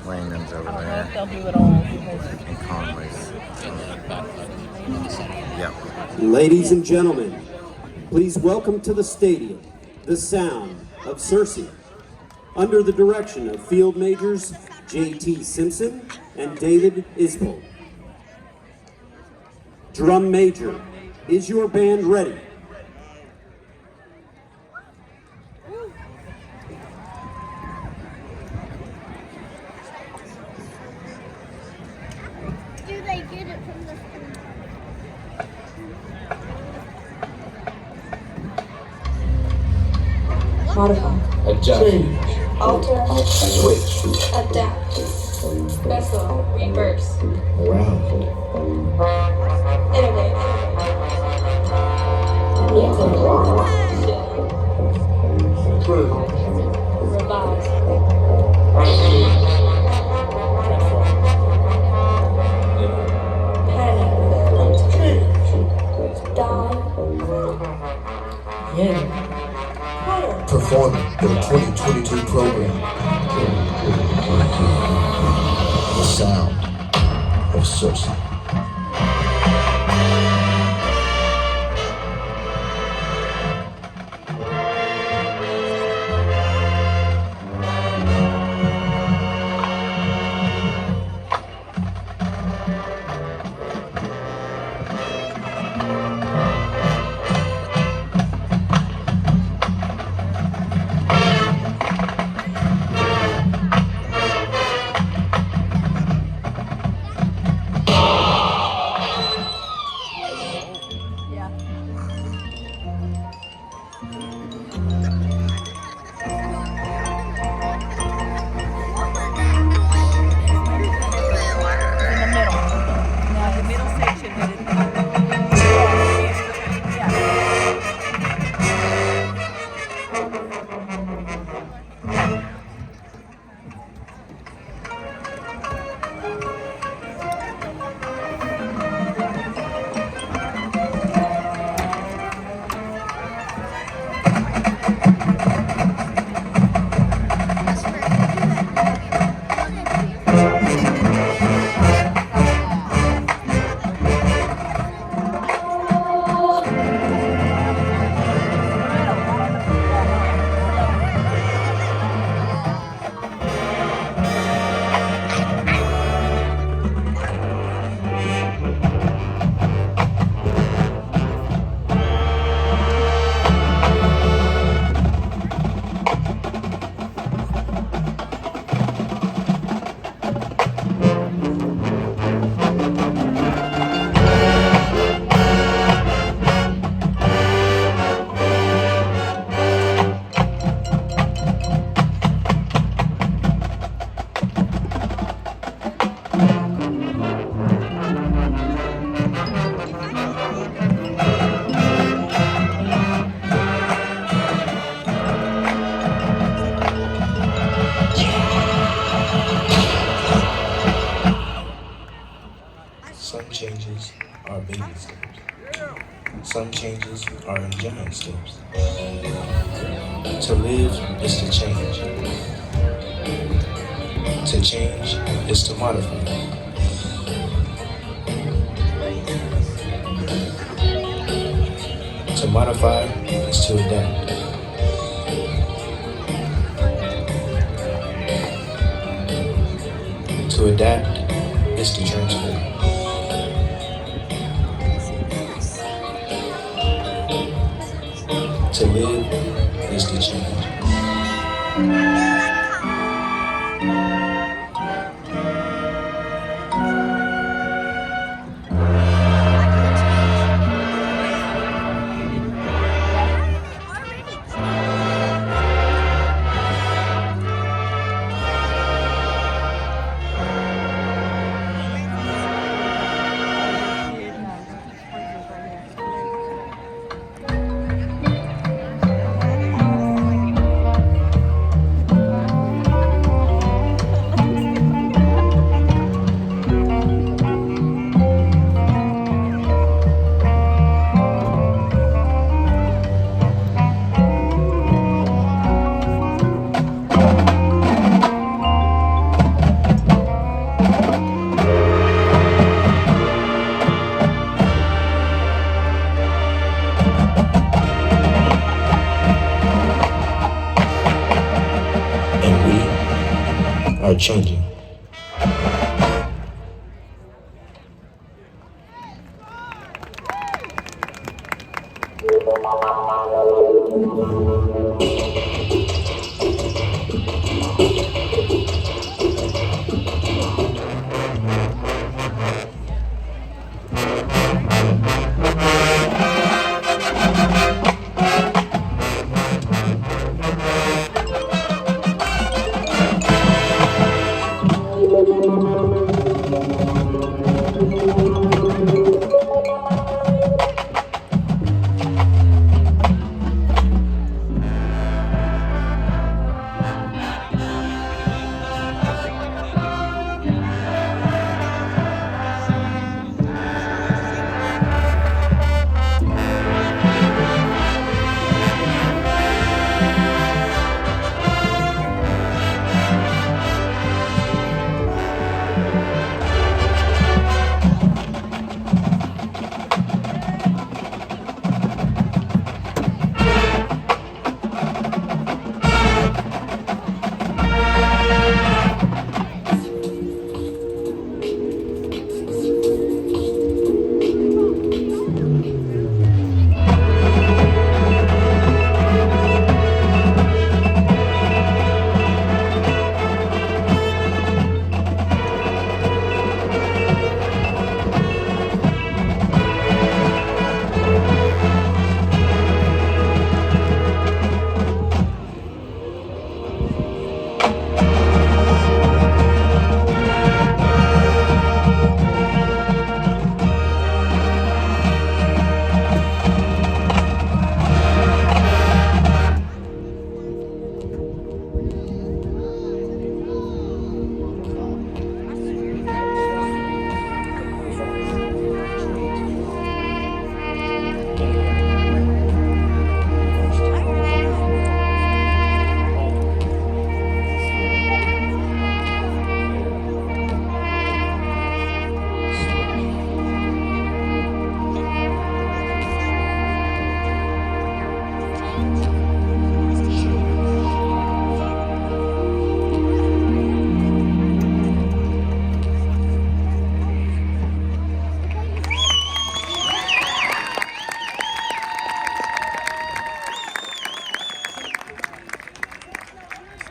Langdon's over I don't know there. if they'll do it all because And Conway's. Yep. Ladies and gentlemen, please welcome to the stadium the sound of Searcy, under the direction of Field Majors J.T. Simpson and David Isbell. Drum Major, is your band ready? Do they get it from the Modify. Adjust. Change. Alter. Switch. Adapt. Vessel. Reverse. Round. Innovate. Improve. Revise. Panic. Die. Yeah. Higher. Performing the 2022 program. The sound of Searcy. in the middle. Now the middle section that is. Some changes are baby steps. Some changes are in giant steps. To live is to change. To change is to modify. To modify is to adapt. To adapt is to transform. To live is to change. are changing.